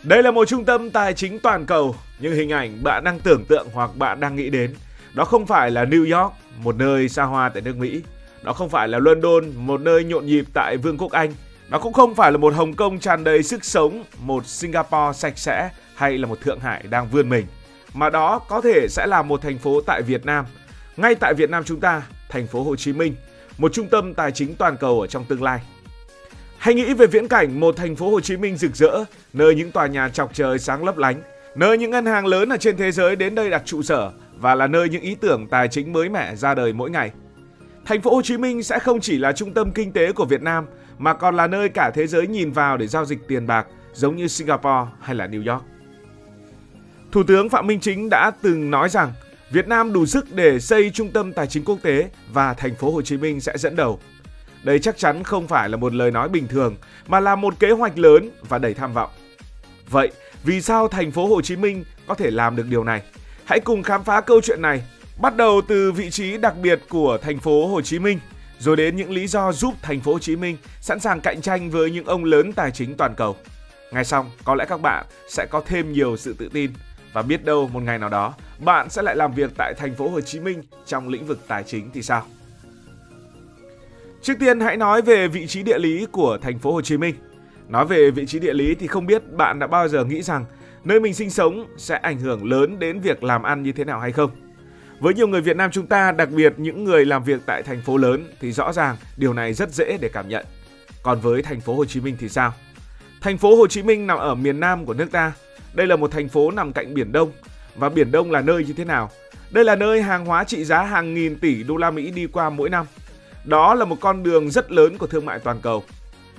Đây là một trung tâm tài chính toàn cầu, nhưng hình ảnh bạn đang tưởng tượng hoặc bạn đang nghĩ đến, đó không phải là New York, một nơi xa hoa tại nước Mỹ. Đó không phải là London, một nơi nhộn nhịp tại Vương quốc Anh. Đó cũng không phải là một Hồng Kông tràn đầy sức sống, một Singapore sạch sẽ hay là một Thượng Hải đang vươn mình. Mà đó có thể sẽ là một thành phố tại Việt Nam. Ngay tại Việt Nam chúng ta, thành phố Hồ Chí Minh, một trung tâm tài chính toàn cầu ở trong tương lai. Hãy nghĩ về viễn cảnh một thành phố Hồ Chí Minh rực rỡ, nơi những tòa nhà chọc trời sáng lấp lánh, nơi những ngân hàng lớn ở trên thế giới đến đây đặt trụ sở và là nơi những ý tưởng tài chính mới mẻ ra đời mỗi ngày. Thành phố Hồ Chí Minh sẽ không chỉ là trung tâm kinh tế của Việt Nam mà còn là nơi cả thế giới nhìn vào để giao dịch tiền bạc, giống như Singapore hay là New York. Thủ tướng Phạm Minh Chính đã từng nói rằng Việt Nam đủ sức để xây trung tâm tài chính quốc tế và thành phố Hồ Chí Minh sẽ dẫn đầu. Đây chắc chắn không phải là một lời nói bình thường mà là một kế hoạch lớn và đầy tham vọng. Vậy, vì sao thành phố Hồ Chí Minh có thể làm được điều này? Hãy cùng khám phá câu chuyện này, bắt đầu từ vị trí đặc biệt của thành phố Hồ Chí Minh, rồi đến những lý do giúp thành phố Hồ Chí Minh sẵn sàng cạnh tranh với những ông lớn tài chính toàn cầu. Ngay xong, có lẽ các bạn sẽ có thêm nhiều sự tự tin và biết đâu một ngày nào đó bạn sẽ lại làm việc tại thành phố Hồ Chí Minh trong lĩnh vực tài chính thì sao? Trước tiên hãy nói về vị trí địa lý của thành phố Hồ Chí Minh. Nói về vị trí địa lý thì không biết bạn đã bao giờ nghĩ rằng nơi mình sinh sống sẽ ảnh hưởng lớn đến việc làm ăn như thế nào hay không? Với nhiều người Việt Nam chúng ta, đặc biệt những người làm việc tại thành phố lớn thì rõ ràng điều này rất dễ để cảm nhận. Còn với thành phố Hồ Chí Minh thì sao? Thành phố Hồ Chí Minh nằm ở miền Nam của nước ta. Đây là một thành phố nằm cạnh Biển Đông. Và Biển Đông là nơi như thế nào? Đây là nơi hàng hóa trị giá hàng nghìn tỷ đô la Mỹ đi qua mỗi năm. Đó là một con đường rất lớn của thương mại toàn cầu.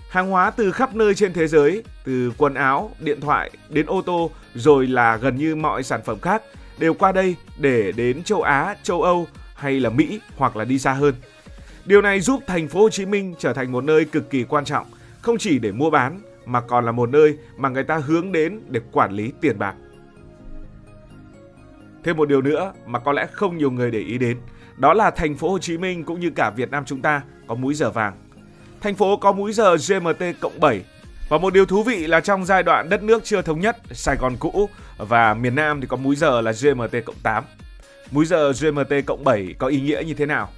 Hàng hóa từ khắp nơi trên thế giới, từ quần áo, điện thoại đến ô tô, rồi là gần như mọi sản phẩm khác đều qua đây để đến châu Á, châu Âu hay là Mỹ hoặc là đi xa hơn. Điều này giúp thành phố Hồ Chí Minh trở thành một nơi cực kỳ quan trọng, không chỉ để mua bán mà còn là một nơi mà người ta hướng đến để quản lý tiền bạc. Thêm một điều nữa mà có lẽ không nhiều người để ý đến, đó là thành phố Hồ Chí Minh cũng như cả Việt Nam chúng ta có múi giờ vàng. Thành phố có múi giờ GMT+7. Và một điều thú vị là trong giai đoạn đất nước chưa thống nhất, Sài Gòn cũ và miền Nam thì có múi giờ là GMT+8. Múi giờ GMT+7 có ý nghĩa như thế nào?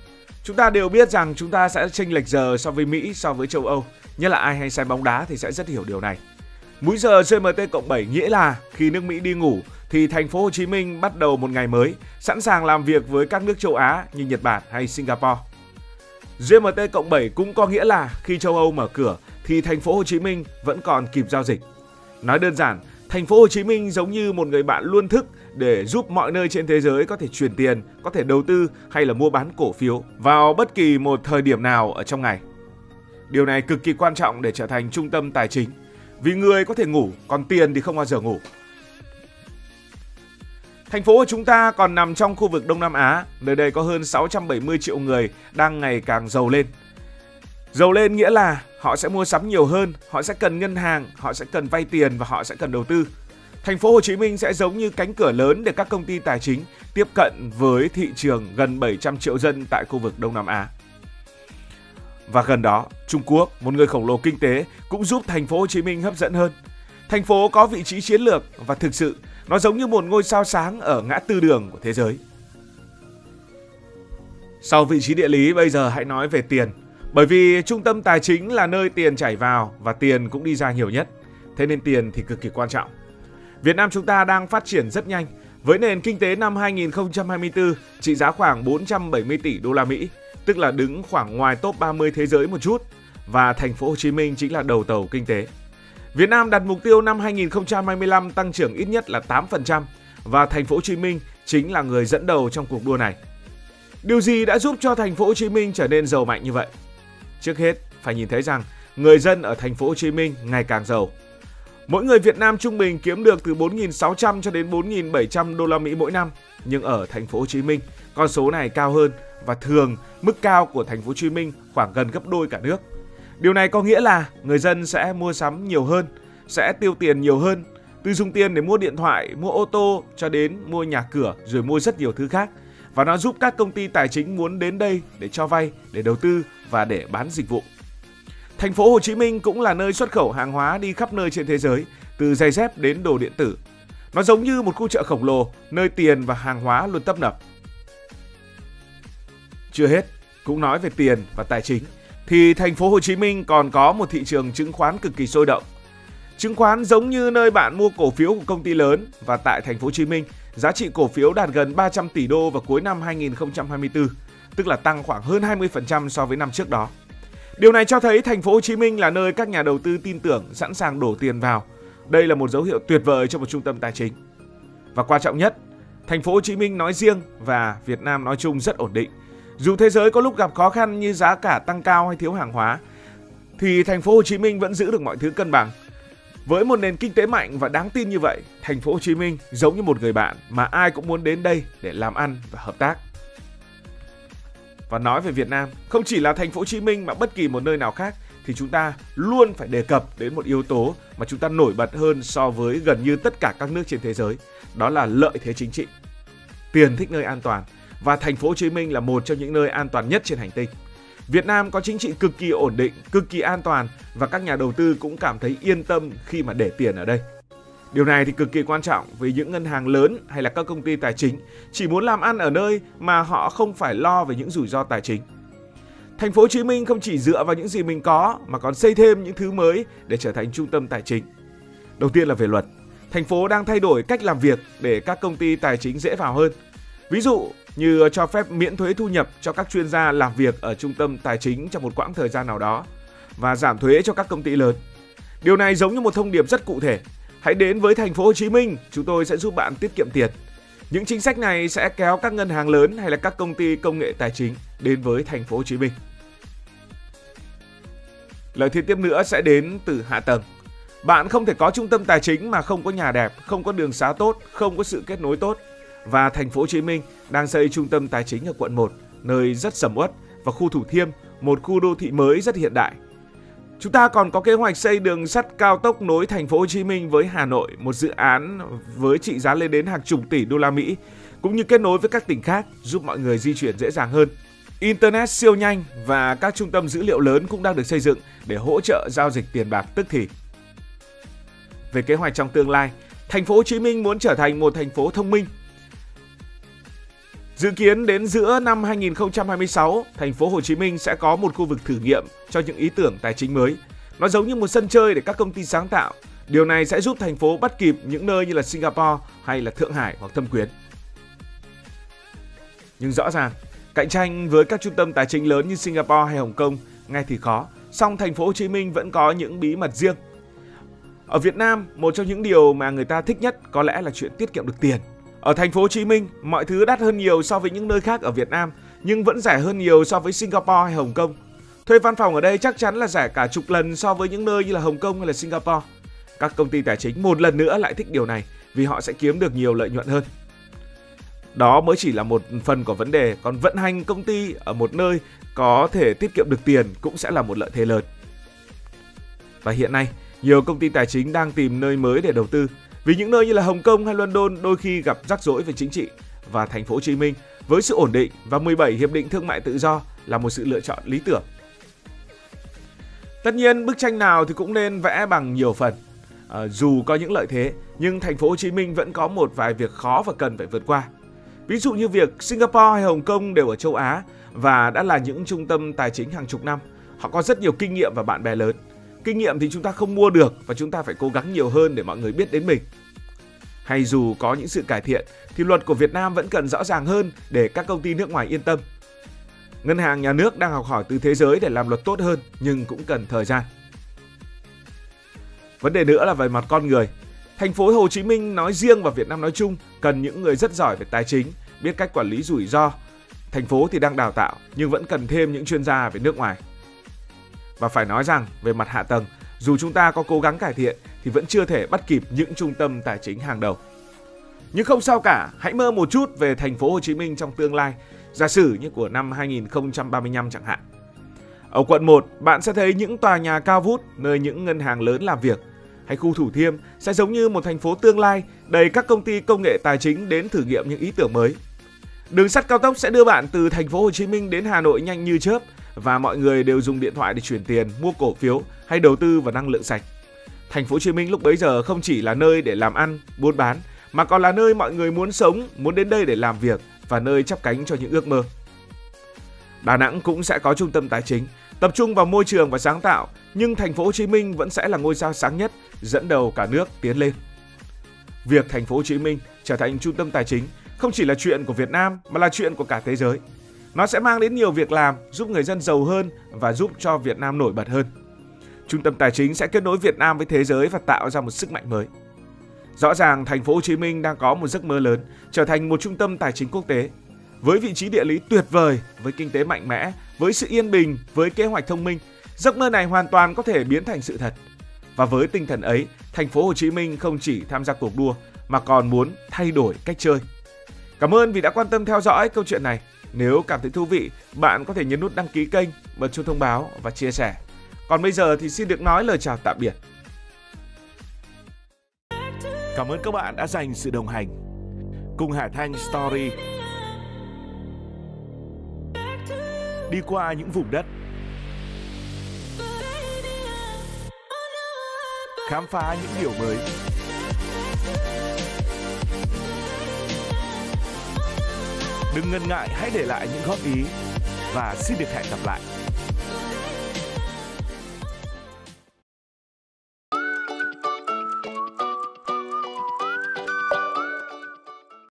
Chúng ta đều biết rằng chúng ta sẽ chênh lệch giờ so với Mỹ, so với châu Âu. Nhất là ai hay xem bóng đá thì sẽ rất hiểu điều này. Múi giờ GMT+7 nghĩa là khi nước Mỹ đi ngủ thì thành phố Hồ Chí Minh bắt đầu một ngày mới, sẵn sàng làm việc với các nước châu Á như Nhật Bản hay Singapore. GMT+7 cũng có nghĩa là khi châu Âu mở cửa thì thành phố Hồ Chí Minh vẫn còn kịp giao dịch. Nói đơn giản, thành phố Hồ Chí Minh giống như một người bạn luôn thức để giúp mọi nơi trên thế giới có thể chuyển tiền, có thể đầu tư hay là mua bán cổ phiếu vào bất kỳ một thời điểm nào ở trong ngày. Điều này cực kỳ quan trọng để trở thành trung tâm tài chính, vì người có thể ngủ, còn tiền thì không bao giờ ngủ. Thành phố của chúng ta còn nằm trong khu vực Đông Nam Á, nơi đây có hơn 670 triệu người đang ngày càng giàu lên. Giàu lên nghĩa là họ sẽ mua sắm nhiều hơn, họ sẽ cần ngân hàng, họ sẽ cần vay tiền và họ sẽ cần đầu tư. Thành phố Hồ Chí Minh sẽ giống như cánh cửa lớn để các công ty tài chính tiếp cận với thị trường gần 700 triệu dân tại khu vực Đông Nam Á. Và gần đó, Trung Quốc, một người khổng lồ kinh tế, cũng giúp thành phố Hồ Chí Minh hấp dẫn hơn. Thành phố có vị trí chiến lược và thực sự nó giống như một ngôi sao sáng ở ngã tư đường của thế giới. Sau vị trí địa lý, bây giờ hãy nói về tiền. Bởi vì trung tâm tài chính là nơi tiền chảy vào và tiền cũng đi ra nhiều nhất. Thế nên tiền thì cực kỳ quan trọng. Việt Nam chúng ta đang phát triển rất nhanh. Với nền kinh tế năm 2024 trị giá khoảng 470 tỷ đô la Mỹ, tức là đứng khoảng ngoài top 30 thế giới một chút. Và thành phố Hồ Chí Minh chính là đầu tàu kinh tế. Việt Nam đặt mục tiêu năm 2025 tăng trưởng ít nhất là 8% và thành phố Hồ Chí Minh chính là người dẫn đầu trong cuộc đua này. Điều gì đã giúp cho thành phố Hồ Chí Minh trở nên giàu mạnh như vậy? Trước hết, phải nhìn thấy rằng người dân ở thành phố Hồ Chí Minh ngày càng giàu. Mỗi người Việt Nam trung bình kiếm được từ 4.600 cho đến 4.700 đô la Mỹ mỗi năm, nhưng ở thành phố Hồ Chí Minh, con số này cao hơn và thường mức cao của thành phố Hồ Chí Minh khoảng gần gấp đôi cả nước. Điều này có nghĩa là người dân sẽ mua sắm nhiều hơn, sẽ tiêu tiền nhiều hơn, từ dùng tiền để mua điện thoại, mua ô tô cho đến mua nhà cửa rồi mua rất nhiều thứ khác. Và nó giúp các công ty tài chính muốn đến đây để cho vay, để đầu tư và để bán dịch vụ. Thành phố Hồ Chí Minh cũng là nơi xuất khẩu hàng hóa đi khắp nơi trên thế giới, từ giày dép đến đồ điện tử. Nó giống như một khu chợ khổng lồ, nơi tiền và hàng hóa luôn tấp nập. Chưa hết, cũng nói về tiền và tài chính, thì thành phố Hồ Chí Minh còn có một thị trường chứng khoán cực kỳ sôi động. Chứng khoán giống như nơi bạn mua cổ phiếu của công ty lớn, và tại thành phố Hồ Chí Minh, giá trị cổ phiếu đạt gần 300 tỷ đô vào cuối năm 2024, tức là tăng khoảng hơn 20% so với năm trước đó. Điều này cho thấy thành phố Hồ Chí Minh là nơi các nhà đầu tư tin tưởng, sẵn sàng đổ tiền vào. Đây là một dấu hiệu tuyệt vời cho một trung tâm tài chính. Và quan trọng nhất, thành phố Hồ Chí Minh nói riêng và Việt Nam nói chung rất ổn định. Dù thế giới có lúc gặp khó khăn như giá cả tăng cao hay thiếu hàng hóa, thì thành phố Hồ Chí Minh vẫn giữ được mọi thứ cân bằng. Với một nền kinh tế mạnh và đáng tin như vậy, thành phố Hồ Chí Minh giống như một người bạn mà ai cũng muốn đến đây để làm ăn và hợp tác. Và nói về Việt Nam, không chỉ là thành phố Hồ Chí Minh mà bất kỳ một nơi nào khác, thì chúng ta luôn phải đề cập đến một yếu tố mà chúng ta nổi bật hơn so với gần như tất cả các nước trên thế giới, đó là lợi thế chính trị. Tiền thích nơi an toàn, và thành phố Hồ Chí Minh là một trong những nơi an toàn nhất trên hành tinh. Việt Nam có chính trị cực kỳ ổn định, cực kỳ an toàn, và các nhà đầu tư cũng cảm thấy yên tâm khi mà để tiền ở đây. Điều này thì cực kỳ quan trọng vì những ngân hàng lớn hay là các công ty tài chính chỉ muốn làm ăn ở nơi mà họ không phải lo về những rủi ro tài chính. Thành phố Hồ Chí Minh không chỉ dựa vào những gì mình có mà còn xây thêm những thứ mới để trở thành trung tâm tài chính. Đầu tiên là về luật. Thành phố đang thay đổi cách làm việc để các công ty tài chính dễ vào hơn. Ví dụ như cho phép miễn thuế thu nhập cho các chuyên gia làm việc ở trung tâm tài chính trong một quãng thời gian nào đó và giảm thuế cho các công ty lớn. Điều này giống như một thông điệp rất cụ thể. Hãy đến với thành phố Hồ Chí Minh, chúng tôi sẽ giúp bạn tiết kiệm tiền. Những chính sách này sẽ kéo các ngân hàng lớn hay là các công ty công nghệ tài chính đến với thành phố Hồ Chí Minh. Lợi thế tiếp nữa sẽ đến từ hạ tầng. Bạn không thể có trung tâm tài chính mà không có nhà đẹp, không có đường xá tốt, không có sự kết nối tốt. Và thành phố Hồ Chí Minh đang xây trung tâm tài chính ở quận 1, nơi rất sầm uất, và khu Thủ Thiêm, một khu đô thị mới rất hiện đại. Chúng ta còn có kế hoạch xây đường sắt cao tốc nối thành phố Hồ Chí Minh với Hà Nội, một dự án với trị giá lên đến hàng chục tỷ đô la Mỹ, cũng như kết nối với các tỉnh khác giúp mọi người di chuyển dễ dàng hơn. Internet siêu nhanh và các trung tâm dữ liệu lớn cũng đang được xây dựng để hỗ trợ giao dịch tiền bạc tức thì. Về kế hoạch trong tương lai, thành phố Hồ Chí Minh muốn trở thành một thành phố thông minh. Dự kiến đến giữa năm 2026, thành phố Hồ Chí Minh sẽ có một khu vực thử nghiệm cho những ý tưởng tài chính mới. Nó giống như một sân chơi để các công ty sáng tạo. Điều này sẽ giúp thành phố bắt kịp những nơi như là Singapore hay là Thượng Hải hoặc Thâm Quyến. Nhưng rõ ràng, cạnh tranh với các trung tâm tài chính lớn như Singapore hay Hồng Kông nghe thì khó, song thành phố Hồ Chí Minh vẫn có những bí mật riêng. Ở Việt Nam, một trong những điều mà người ta thích nhất có lẽ là chuyện tiết kiệm được tiền. Ở thành phố Hồ Chí Minh, mọi thứ đắt hơn nhiều so với những nơi khác ở Việt Nam, nhưng vẫn rẻ hơn nhiều so với Singapore hay Hồng Kông. Thuê văn phòng ở đây chắc chắn là rẻ cả chục lần so với những nơi như là Hồng Kông hay là Singapore. Các công ty tài chính một lần nữa lại thích điều này vì họ sẽ kiếm được nhiều lợi nhuận hơn. Đó mới chỉ là một phần của vấn đề, còn vận hành công ty ở một nơi có thể tiết kiệm được tiền cũng sẽ là một lợi thế lớn. Và hiện nay, nhiều công ty tài chính đang tìm nơi mới để đầu tư. Vì những nơi như là Hồng Kông hay London đôi khi gặp rắc rối về chính trị, và thành phố Hồ Chí Minh với sự ổn định và 17 hiệp định thương mại tự do là một sự lựa chọn lý tưởng. Tất nhiên, bức tranh nào thì cũng nên vẽ bằng nhiều phần. Dù có những lợi thế, nhưng thành phố Hồ Chí Minh vẫn có một vài việc khó và cần phải vượt qua. Ví dụ như việc Singapore hay Hồng Kông đều ở châu Á và đã là những trung tâm tài chính hàng chục năm. Họ có rất nhiều kinh nghiệm và bạn bè lớn. Kinh nghiệm thì chúng ta không mua được và chúng ta phải cố gắng nhiều hơn để mọi người biết đến mình. Hay dù có những sự cải thiện thì luật của Việt Nam vẫn cần rõ ràng hơn để các công ty nước ngoài yên tâm. Ngân hàng nhà nước đang học hỏi từ thế giới để làm luật tốt hơn nhưng cũng cần thời gian. Vấn đề nữa là về mặt con người. Thành phố Hồ Chí Minh nói riêng và Việt Nam nói chung cần những người rất giỏi về tài chính, biết cách quản lý rủi ro. Thành phố thì đang đào tạo nhưng vẫn cần thêm những chuyên gia về nước ngoài. Và phải nói rằng về mặt hạ tầng, dù chúng ta có cố gắng cải thiện thì vẫn chưa thể bắt kịp những trung tâm tài chính hàng đầu. Nhưng không sao cả, hãy mơ một chút về thành phố Hồ Chí Minh trong tương lai, giả sử như của năm 2035 chẳng hạn. Ở quận 1, bạn sẽ thấy những tòa nhà cao vút nơi những ngân hàng lớn làm việc, hay khu Thủ Thiêm sẽ giống như một thành phố tương lai đầy các công ty công nghệ tài chính đến thử nghiệm những ý tưởng mới. Đường sắt cao tốc sẽ đưa bạn từ thành phố Hồ Chí Minh đến Hà Nội nhanh như chớp và mọi người đều dùng điện thoại để chuyển tiền, mua cổ phiếu hay đầu tư vào năng lượng sạch. Thành phố Hồ Chí Minh lúc bấy giờ không chỉ là nơi để làm ăn, buôn bán, mà còn là nơi mọi người muốn sống, muốn đến đây để làm việc và nơi chắp cánh cho những ước mơ. Đà Nẵng cũng sẽ có trung tâm tài chính, tập trung vào môi trường và sáng tạo, nhưng Thành phố Hồ Chí Minh vẫn sẽ là ngôi sao sáng nhất, dẫn đầu cả nước tiến lên. Việc Thành phố Hồ Chí Minh trở thành trung tâm tài chính không chỉ là chuyện của Việt Nam mà là chuyện của cả thế giới. Nó sẽ mang đến nhiều việc làm, giúp người dân giàu hơn và giúp cho Việt Nam nổi bật hơn. Trung tâm tài chính sẽ kết nối Việt Nam với thế giới và tạo ra một sức mạnh mới. Rõ ràng Thành phố Hồ Chí Minh đang có một giấc mơ lớn trở thành một trung tâm tài chính quốc tế. Với vị trí địa lý tuyệt vời, với kinh tế mạnh mẽ, với sự yên bình, với kế hoạch thông minh, giấc mơ này hoàn toàn có thể biến thành sự thật. Và với tinh thần ấy, Thành phố Hồ Chí Minh không chỉ tham gia cuộc đua mà còn muốn thay đổi cách chơi. Cảm ơn vì đã quan tâm theo dõi câu chuyện này. Nếu cảm thấy thú vị, bạn có thể nhấn nút đăng ký kênh, bật chuông thông báo và chia sẻ. Còn bây giờ thì xin được nói lời chào tạm biệt. Cảm ơn các bạn đã dành sự đồng hành cùng Hải Thanh Story. Đi qua những vùng đất, khám phá những điều mới. Đừng ngần ngại, hãy để lại những góp ý và xin được hẹn gặp lại.